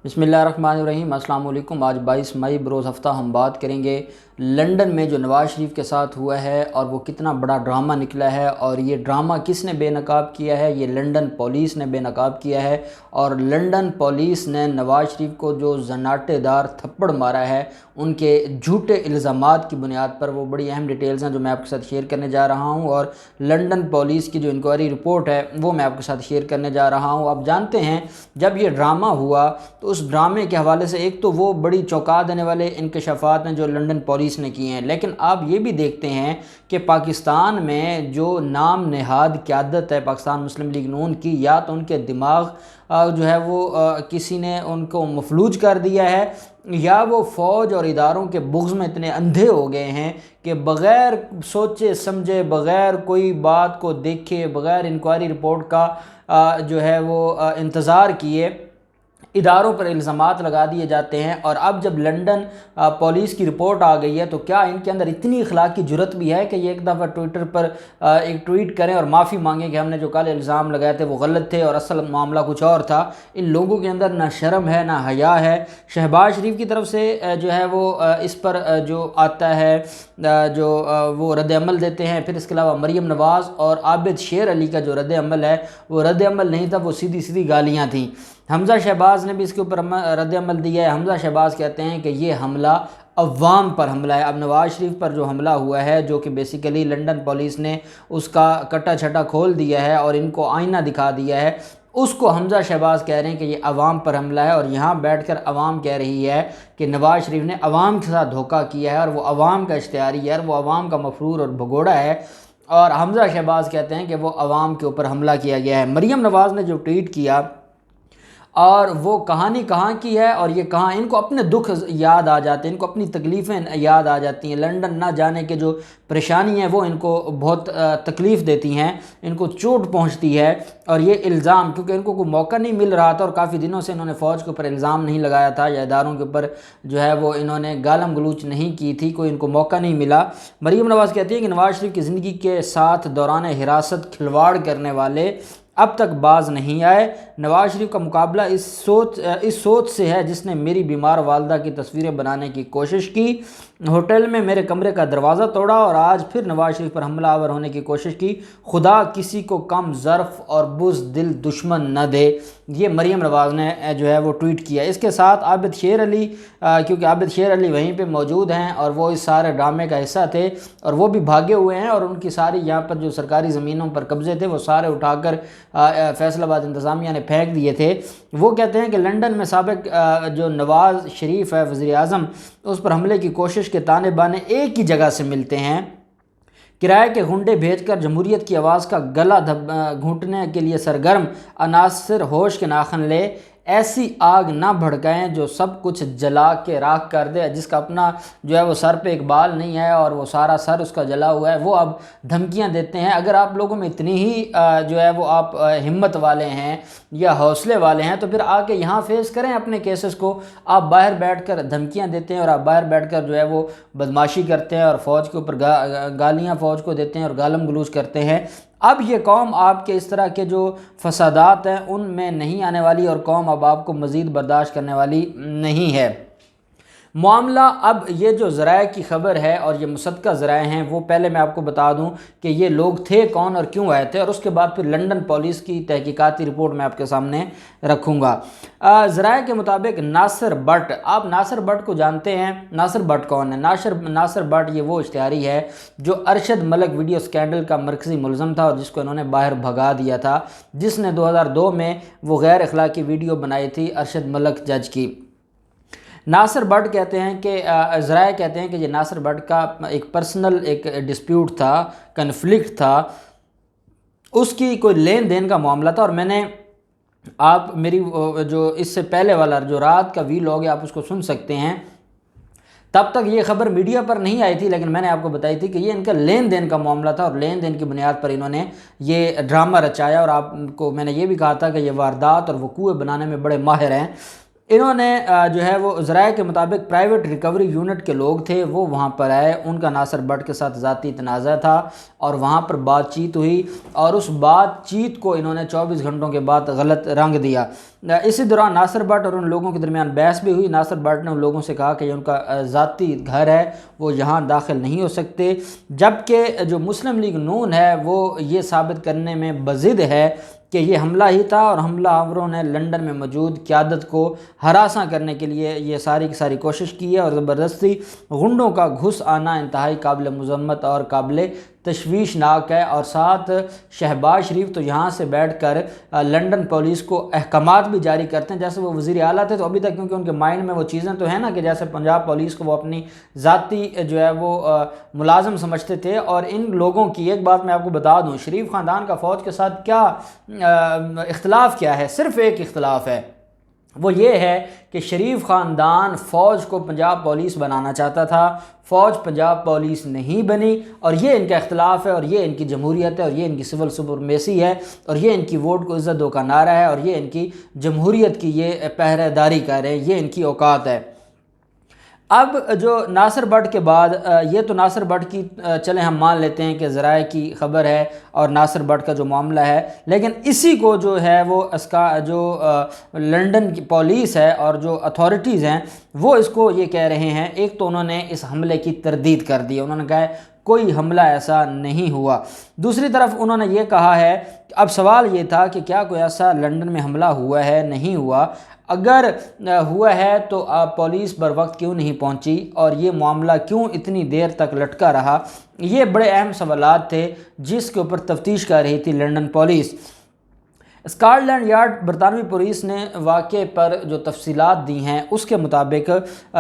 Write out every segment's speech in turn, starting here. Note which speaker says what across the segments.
Speaker 1: بسم اللہ الرحمن الرحیم۔ السلام علیکم۔ آج 22 مئی بروز ہفتہ ہم بات کریں گے لندن میں جو نواز شریف کے ساتھ ہوا ہے اور وہ کتنا بڑا ڈرامہ نکلا ہے، اور یہ ڈرامہ کس نے بے نقاب کیا ہے؟ یہ لندن پولیس نے بے نقاب کیا ہے، اور لندن پولیس نے نواز شریف کو جو زناٹے دار تھپڑ مارا ہے ان کے جھوٹے الزامات کی بنیاد پر، وہ بڑی اہم ڈیٹیلز ہیں جو میں آپ کے ساتھ شیئر کرنے جا رہا ہوں، اور لندن پولیس کی جو انکوائری رپورٹ ہے وہ میں آپ کے ساتھ شیئر کرنے جا رہا ہوں۔ آپ جانتے ہیں جب یہ ڈرامہ ہوا تو اس ڈرامے کے حوالے سے ایک تو وہ بڑی چونکا دینے والے انکشافات ہیں جو لندن پولیس نے کیے ہیں، لیکن آپ یہ بھی دیکھتے ہیں کہ پاکستان میں جو نام نہاد قیادت ہے پاکستان مسلم لیگ نون کی، یا تو ان کے دماغ جو ہے وہ کسی نے ان کو مفلوج کر دیا ہے، یا وہ فوج اور اداروں کے بغض میں اتنے اندھے ہو گئے ہیں کہ بغیر سوچے سمجھے، بغیر کوئی بات کو دیکھے، بغیر انکوائری رپورٹ کا جو ہے وہ انتظار کیے اداروں پر الزامات لگا دیے جاتے ہیں۔ اور اب جب لندن پولیس کی رپورٹ آ گئی ہے تو کیا ان کے اندر اتنی اخلاق کی جرت بھی ہے کہ یہ ایک دفعہ ٹویٹر پر ایک ٹویٹ کریں اور معافی مانگیں کہ ہم نے جو کل الزام لگائے تھے وہ غلط تھے اور اصل معاملہ کچھ اور تھا؟ ان لوگوں کے اندر نہ شرم ہے نہ حیا ہے۔ شہباز شریف کی طرف سے جو ہے وہ اس پر جو آتا ہے جو وہ رد عمل دیتے ہیں، پھر اس کے علاوہ مریم نواز اور عابد شیر علی کا جو رد عمل ہے وہ رد عمل نہیں تھا، وہ سیدھی سیدھی گالیاں تھیں۔ حمزہ شہباز نے بھی اس کے اوپر رد عمل دیا ہے۔ حمزہ شہباز کہتے ہیں کہ یہ حملہ عوام پر حملہ ہے۔ اب نواز شریف پر جو حملہ ہوا ہے، جو کہ بیسیکلی لندن پولیس نے اس کا کٹا چھٹا کھول دیا ہے اور ان کو آئینہ دکھا دیا ہے، اس کو حمزہ شہباز کہہ رہے ہیں کہ یہ عوام پر حملہ ہے، اور یہاں بیٹھ کر عوام کہہ رہی ہے کہ نواز شریف نے عوام کے ساتھ دھوکہ کیا ہے اور وہ عوام کا اشتہاری ہے اور وہ عوام کا مفرور اور بھگوڑا ہے، اور حمزہ شہباز کہتے ہیں کہ وہ عوام کے اوپر حملہ کیا گیا ہے۔ مریم نواز نے جو ٹویٹ کیا، اور وہ کہانی کہاں کی ہے، اور یہ کہاں ان کو اپنے دکھ یاد آ جاتے ہیں، ان کو اپنی تکلیفیں یاد آ جاتی ہیں۔ لندن نہ جانے کے جو پریشانی ہیں وہ ان کو بہت تکلیف دیتی ہیں، ان کو چوٹ پہنچتی ہے، اور یہ الزام کیونکہ ان کو کوئی موقع نہیں مل رہا تھا اور کافی دنوں سے انہوں نے فوج کے اوپر الزام نہیں لگایا تھا یا اداروں کے اوپر جو ہے وہ انہوں نے گالم گلوچ نہیں کی تھی، کوئی ان کو موقع نہیں ملا۔ مریم نواز کہتی ہے کہ نواز شریف کی زندگی کے ساتھ دوران حراست کھلواڑ کرنے والے اب تک باز نہیں آئے۔ نواز شریف کا مقابلہ اس سوچ سے ہے جس نے میری بیمار والدہ کی تصویریں بنانے کی کوشش کی، ہوٹل میں میرے کمرے کا دروازہ توڑا اور آج پھر نواز شریف پر حملہ آور ہونے کی کوشش کی۔ خدا کسی کو کم ظرف اور بزدل دشمن نہ دے۔ یہ مریم نواز نے جو ہے وہ ٹویٹ کیا۔ اس کے ساتھ عابد شیر علی، کیونکہ عابد شیر علی وہیں پہ موجود ہیں اور وہ اس سارے ڈرامے کا حصہ تھے اور وہ بھی بھاگے ہوئے ہیں، اور ان کی ساری یہاں پر جو سرکاری زمینوں پر قبضے تھے وہ سارے اٹھا کر فیصل آباد انتظامیہ نے پھینک دیے تھے۔ وہ کہتے ہیں کہ لندن میں سابق جو نواز شریف ہے وزیر اعظم، اس پر حملے کی کوشش کے تانے بانے ایک ہی جگہ سے ملتے ہیں۔ کرائے کے غنڈے بھیج کر جمہوریت کی آواز کا گلا گھونٹنے کے لیے سرگرم عناصر ہوش کے ناخن لے، ایسی آگ نہ بھڑکائیں جو سب کچھ جلا کے راکھ کر دے۔ جس کا اپنا جو ہے وہ سر پہ ایک بال نہیں ہے اور وہ سارا سر اس کا جلا ہوا ہے، وہ اب دھمکیاں دیتے ہیں۔ اگر آپ لوگوں میں اتنی ہی جو ہے وہ آپ ہمت والے ہیں یا حوصلے والے ہیں تو پھر آ کے یہاں فیس کریں اپنے کیسز کو۔ آپ باہر بیٹھ کر دھمکیاں دیتے ہیں اور آپ باہر بیٹھ کر جو ہے وہ بدماشی کرتے ہیں اور فوج کے اوپر گالیاں فوج کو دیتے ہیں اور گالم گلوچ کرتے ہیں۔ اب یہ قوم آپ کے اس طرح کے جو فسادات ہیں ان میں نہیں آنے والی، اور قوم اب آپ کو مزید برداشت کرنے والی نہیں ہے۔ معاملہ اب یہ جو ذرائع کی خبر ہے اور یہ مصدقہ ذرائع ہیں، وہ پہلے میں آپ کو بتا دوں کہ یہ لوگ تھے کون اور کیوں آئے تھے، اور اس کے بعد پھر لندن پولیس کی تحقیقاتی رپورٹ میں آپ کے سامنے رکھوں گا۔ ذرائع کے مطابق ناصر بٹ، آپ ناصر بٹ کو جانتے ہیں؟ ناصر بٹ کون ہے؟ ناصر بٹ یہ وہ اشتہاری ہے جو ارشد ملک ویڈیو سکینڈل کا مرکزی ملزم تھا اور جس کو انہوں نے باہر بھگا دیا تھا، جس نے 2002 میں وہ غیر اخلاقی ویڈیو بنائی تھی ارشد ملک جج کی۔ ناصر بٹ کہتے ہیں کہ ذرائع کہتے ہیں کہ یہ ناصر بٹ کا ایک پرسنل ایک ڈسپیوٹ تھا، کنفلکٹ تھا، اس کی کوئی لین دین کا معاملہ تھا، اور میں نے آپ میری جو اس سے پہلے والا جو رات کا ویلاگ ہے آپ اس کو سن سکتے ہیں۔ تب تک یہ خبر میڈیا پر نہیں آئی تھی، لیکن میں نے آپ کو بتائی تھی کہ یہ ان کا لین دین کا معاملہ تھا اور لین دین کی بنیاد پر انہوں نے یہ ڈرامہ رچایا، اور آپ کو میں نے یہ بھی کہا تھا کہ یہ واردات اور وقوع بنانے میں بڑے ماہر ہیں۔ انہوں نے جو ہے وہ ذرائع کے مطابق پرائیویٹ ریکوری یونٹ کے لوگ تھے، وہ وہاں پر آئے، ان کا ناصر بٹ کے ساتھ ذاتی تنازع تھا اور وہاں پر بات چیت ہوئی اور اس بات چیت کو انہوں نے 24 گھنٹوں کے بعد غلط رنگ دیا۔ اسی دوران ناصر بٹ اور ان لوگوں کے درمیان بحث بھی ہوئی۔ ناصر بٹ نے ان لوگوں سے کہا کہ یہ ان کا ذاتی گھر ہے، وہ یہاں داخل نہیں ہو سکتے، جبکہ جو مسلم لیگ نون ہے وہ یہ ثابت کرنے میں بضد ہے کہ یہ حملہ ہی تھا اور حملہ آوروں نے لندن میں موجود قیادت کو ہراساں کرنے کے لیے یہ ساری کی ساری کوشش کی ہے اور زبردستی غنڈوں کا گھس آنا انتہائی قابل مذمت اور قابل تشویشناک ہے۔ اور ساتھ شہباز شریف تو یہاں سے بیٹھ کر لندن پولیس کو احکامات بھی جاری کرتے ہیں، جیسے وہ وزیر اعلیٰ تھے تو ابھی تک کیونکہ ان کے مائنڈ میں وہ چیزیں تو ہیں نا کہ جیسے پنجاب پولیس کو وہ اپنی ذاتی جو ہے وہ ملازم سمجھتے تھے۔ اور ان لوگوں کی ایک بات میں آپ کو بتا دوں، شریف خاندان کا فوج کے ساتھ کیا اختلاف کیا ہے؟ صرف ایک اختلاف ہے، وہ یہ ہے کہ شریف خاندان فوج کو پنجاب پولیس بنانا چاہتا تھا، فوج پنجاب پولیس نہیں بنی، اور یہ ان کا اختلاف ہے اور یہ ان کی جمہوریت ہے اور یہ ان کی سول سپرمیسی ہے اور یہ ان کی ووٹ کو عزت دو کا نعرہ ہے اور یہ ان کی جمہوریت کی یہ پہرے داری کر رہے ہیں، یہ ان کی اوقات ہے۔ اب جو ناصر بٹ کے بعد یہ تو ناصر بٹ کی چلیں ہم مان لیتے ہیں کہ ذرائع کی خبر ہے اور ناصر بٹ کا جو معاملہ ہے، لیکن اسی کو جو ہے وہ اس کا جو لندن کی پولیس ہے اور جو اتھارٹیز ہیں وہ اس کو یہ کہہ رہے ہیں، ایک تو انہوں نے اس حملے کی تردید کر دی، انہوں نے کہا ہے کوئی حملہ ایسا نہیں ہوا۔ دوسری طرف انہوں نے یہ کہا ہے، اب سوال یہ تھا کہ کیا کوئی ایسا لندن میں حملہ ہوا ہے؟ نہیں ہوا۔ اگر ہوا ہے تو پولیس بر وقت کیوں نہیں پہنچی اور یہ معاملہ کیوں اتنی دیر تک لٹکا رہا؟ یہ بڑے اہم سوالات تھے جس کے اوپر تفتیش کر رہی تھی London police. Scotland Yard برطانوی پولیس نے واقعے پر جو تفصیلات دی ہیں اس کے مطابق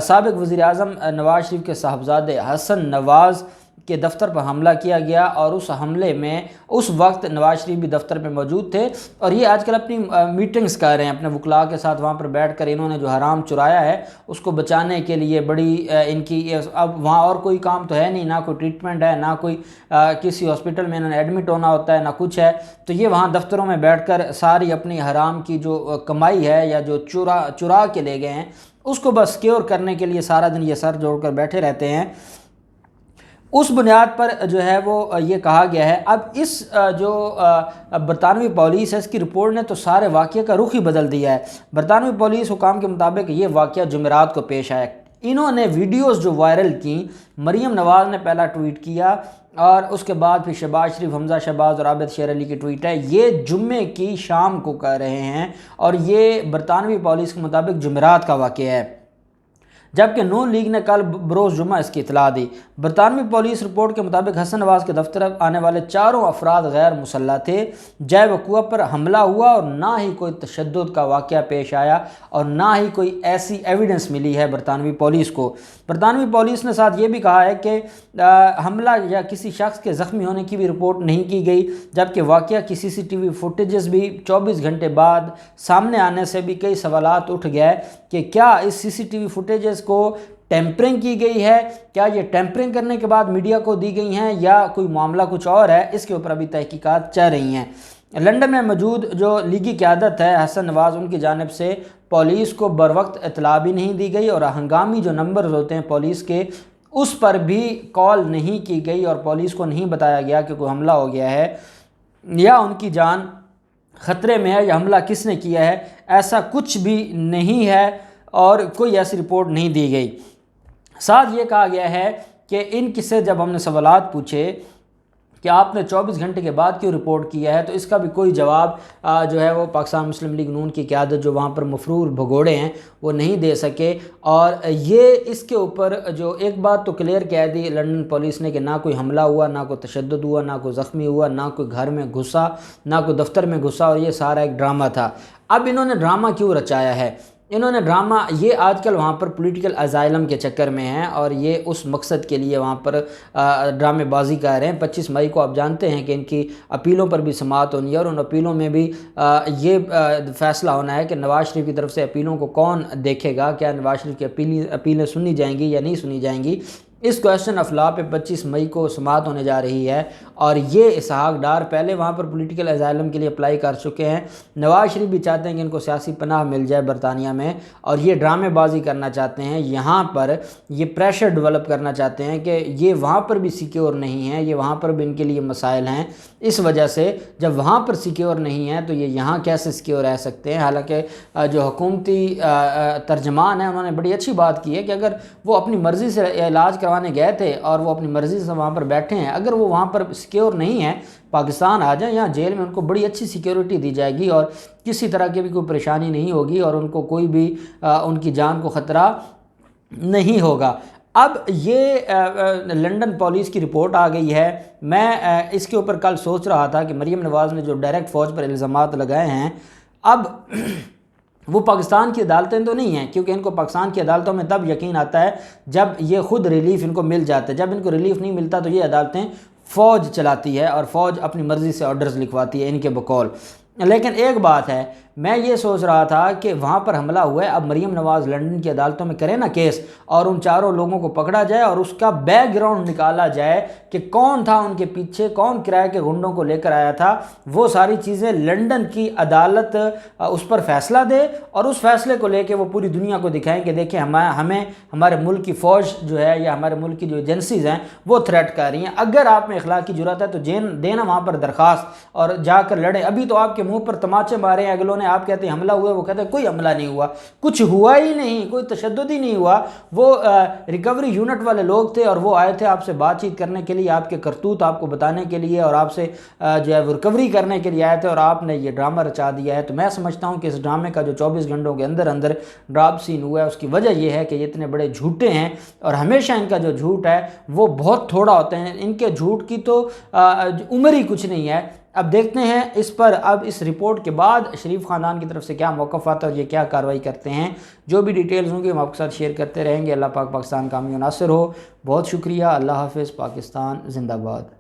Speaker 1: سابق وزیر اعظم نواز شریف کے صاحبزادے حسن نواز کے دفتر پر حملہ کیا گیا اور اس حملے میں اس وقت نواز شریف بھی دفتر پہ موجود تھے اور یہ آج کل اپنی میٹنگز کر رہے ہیں اپنے وکلاء کے ساتھ، وہاں پر بیٹھ کر انہوں نے جو حرام چرایا ہے اس کو بچانے کے لیے بڑی ان کی، اب وہاں اور کوئی کام تو ہے نہیں، نہ کوئی ٹریٹمنٹ ہے، نہ کوئی کسی ہاسپٹل میں انہوں نے ایڈمٹ ہونا ہوتا ہے، نہ کچھ ہے، تو یہ وہاں دفتروں میں بیٹھ کر ساری اپنی حرام کی جو کمائی ہے یا جو چرا کے لے گئے ہیں اس کو بس سکیور کرنے کے لیے سارا دن یہ سر جوڑ کر بیٹھے رہتے ہیں۔ اس بنیاد پر جو ہے وہ یہ کہا گیا ہے۔ اب اس جو برطانوی پولیس ہے اس کی رپورٹ نے تو سارے واقعے کا رخ ہی بدل دیا ہے۔ برطانوی پولیس حکام کے مطابق یہ واقعہ جمعرات کو پیش آیا، انہوں نے ویڈیوز جو وائرل کیں، مریم نواز نے پہلا ٹویٹ کیا اور اس کے بعد پھر شہباز شریف، حمزہ شہباز اور عابد شیر علی کی ٹویٹ ہے، یہ جمعے کی شام کو کہہ رہے ہیں اور یہ برطانوی پولیس کے مطابق جمعرات کا واقعہ ہے، جبکہ نون لیگ نے کل بروز جمعہ اس کی اطلاع دی۔ برطانوی پولیس رپورٹ کے مطابق حسن نواز کے دفتر آنے والے چاروں افراد غیر مسلح تھے، جائے وقوع پر حملہ ہوا اور نہ ہی کوئی تشدد کا واقعہ پیش آیا اور نہ ہی کوئی ایسی ایویڈنس ملی ہے برطانوی پولیس کو۔ برطانوی پولیس نے ساتھ یہ بھی کہا ہے کہ حملہ یا کسی شخص کے زخمی ہونے کی بھی رپورٹ نہیں کی گئی، جبکہ واقعہ کی سی سی ٹی وی فوٹیجز بھی 24 گھنٹے بعد سامنے آنے سے بھی کئی سوالات اٹھ گئے کہ کیا اس سی سی ٹی وی فوٹیجز کو ٹیمپرنگ کی گئی ہے، کیا یہ ٹیمپرنگ کرنے کے بعد میڈیا کو دی گئی ہیں یا کوئی معاملہ کچھ اور ہے، اس کے اوپر ابھی تحقیقات چل رہی ہیں۔ لندن میں موجود جو لیگی قیادت ہے حسن نواز، ان کی جانب سے پولیس کو بر وقت اطلاع بھی نہیں دی گئی اور ہنگامی جو نمبرز ہوتے ہیں پولیس کے اس پر بھی کال نہیں کی گئی اور پولیس کو نہیں بتایا گیا کہ کوئی حملہ ہو گیا ہے یا ان کی جان خطرے میں ہے یا حملہ کس نے کیا ہے، ایسا کچھ بھی نہیں ہے اور کوئی ایسی رپورٹ نہیں دی گئی۔ ساتھ یہ کہا گیا ہے کہ ان سے جب ہم نے سوالات پوچھے کہ آپ نے 24 گھنٹے کے بعد کیوں رپورٹ کیا ہے تو اس کا بھی کوئی جواب جو ہے وہ پاکستان مسلم لیگ نون کی قیادت جو وہاں پر مفرور بھگوڑے ہیں وہ نہیں دے سکے۔ اور یہ اس کے اوپر جو ایک بات تو کلیئر کہہ دی لندن پولیس نے کہ نہ کوئی حملہ ہوا، نہ کوئی تشدد ہوا، نہ کوئی زخمی ہوا، نہ کوئی گھر میں گھسا، نہ کوئی دفتر میں گھسا اور یہ سارا ایک ڈرامہ تھا۔ اب انہوں نے ڈرامہ کیوں رچایا ہے؟ انہوں نے ڈرامہ یہ آج کل وہاں پر پولیٹیکل ازائلم کے چکر میں ہیں اور یہ اس مقصد کے لیے وہاں پر ڈرامے بازی کر رہے ہیں۔ 25 مئی کو آپ جانتے ہیں کہ ان کی اپیلوں پر بھی سماعت ہونی ہے اور ان اپیلوں میں بھی یہ فیصلہ ہونا ہے کہ نواز شریف کی طرف سے اپیلوں کو کون دیکھے گا، کیا نواز شریف کی اپیلیں سنی جائیں گی یا نہیں سنی جائیں گی۔ اس کویسچن آف لا پہ 25 مئی کو سماعت ہونے جا رہی ہے، اور یہ اسحاق ڈار پہلے وہاں پر پولیٹیکل اسائلم کے لیے اپلائی کر چکے ہیں۔ نواز شریف بھی چاہتے ہیں کہ ان کو سیاسی پناہ مل جائے برطانیہ میں، اور یہ ڈرامے بازی کرنا چاہتے ہیں، یہاں پر یہ پریشر ڈیولپ کرنا چاہتے ہیں کہ یہ وہاں پر بھی سیکیور نہیں ہے، یہ وہاں پر بھی ان کے لیے مسائل ہیں۔ اس وجہ سے جب وہاں پر سیکیور نہیں ہے تو یہ یہاں کیسے سیکیور رہ سکتے ہیں؟ حالانکہ جو حکومتی ترجمان ہیں انہوں نے بڑی اچھی بات کی ہے کہ اگر وہ اپنی مرضی سے علاج کروانے گئے تھے اور وہ اپنی مرضی سے وہاں پر بیٹھے ہیں، اگر وہ وہاں پر سیکیور نہیں ہیں، پاکستان آ جائیں، یہاں جیل میں ان کو بڑی اچھی سیکیورٹی دی جائے گی اور کسی طرح کی بھی کوئی پریشانی نہیں ہوگی، اور ان کو کوئی بھی ان کی جان کو خطرہ نہیں ہوگا۔ اب یہ لنڈن پولیس کی رپورٹ آ گئی ہے۔ میں اس کے اوپر کل سوچ رہا تھا کہ مریم نواز نے جو ڈائریکٹ فوج پر الزامات لگائے ہیں، اب وہ پاکستان کی عدالتیں تو نہیں ہیں، کیونکہ ان کو پاکستان کی عدالتوں میں تب یقین آتا ہے جب یہ خود ریلیف ان کو مل جاتا ہے۔ جب ان کو ریلیف نہیں ملتا تو یہ عدالتیں فوج چلاتی ہے، اور فوج اپنی مرضی سے آرڈرز لکھواتی ہے ان کے بقول۔ لیکن ایک بات ہے، میں یہ سوچ رہا تھا کہ وہاں پر حملہ ہوا ہے، اب مریم نواز لنڈن کی عدالتوں میں کرے نا کیس، اور ان چاروں لوگوں کو پکڑا جائے اور اس کا بیک گراؤنڈ نکالا جائے کہ کون تھا ان کے پیچھے، کون کرائے کے گنڈوں کو لے کر آیا تھا، وہ ساری چیزیں لنڈن کی عدالت اس پر فیصلہ دے، اور اس فیصلے کو لے کے وہ پوری دنیا کو دکھائیں کہ دیکھیں ہمیں ہمارے ملک کی فوج جو ہے یا ہمارے ملک کی جو ایجنسیز ہیں وہ تھریٹ کر رہی ہیں۔ اگر آپ میں اخلاقی جرات ہے تو دینا وہاں پر درخواست اور جا کر لڑیں۔ ابھی تو آپ کے منہ پر تماچے مارے ہیں اگلوں نے، آپ کہتے ہیں حملہ ہوا، وہ کہتے ہیں کوئی حملہ نہیں ہوا، کچھ ہوا ہی نہیں، کوئی تشدد ہی نہیں ہوا۔ وہ ریکوری یونٹ والے لوگ تھے اور وہ آئے تھے آپ سے بات چیت کرنے کے لیے، آپ کے کرتوت آپ کو بتانے کے لیے، اور آپ سے جو ہے وہ ریکوری کرنے کے لیے آئے تھے، اور آپ نے یہ ڈرامہ رچا دیا ہے۔ تو میں سمجھتا ہوں کہ اس ڈرامے کا جو 24 گھنٹوں کے اندر اندر ڈراپ سین ہوا ہے، اس کی وجہ یہ ہے کہ یہ اتنے بڑے جھوٹے ہیں، اور ہمیشہ ان کا جو جھوٹ ہے وہ بہت تھوڑا ہوتا ہے، ان کے جھوٹ کی تو عمر ہی کچھ نہیں ہے۔ اب دیکھتے ہیں اس پر، اب اس رپورٹ کے بعد شریف خاندان کی طرف سے کیا موقف آتا ہے اور یہ کیا کارروائی کرتے ہیں۔ جو بھی ڈیٹیلز ہوں گی ہم آپ کے ساتھ شیئر کرتے رہیں گے۔ اللہ پاک پاکستان کامیاب و ناصر ہو۔ بہت شکریہ، اللہ حافظ، پاکستان زندہ باد۔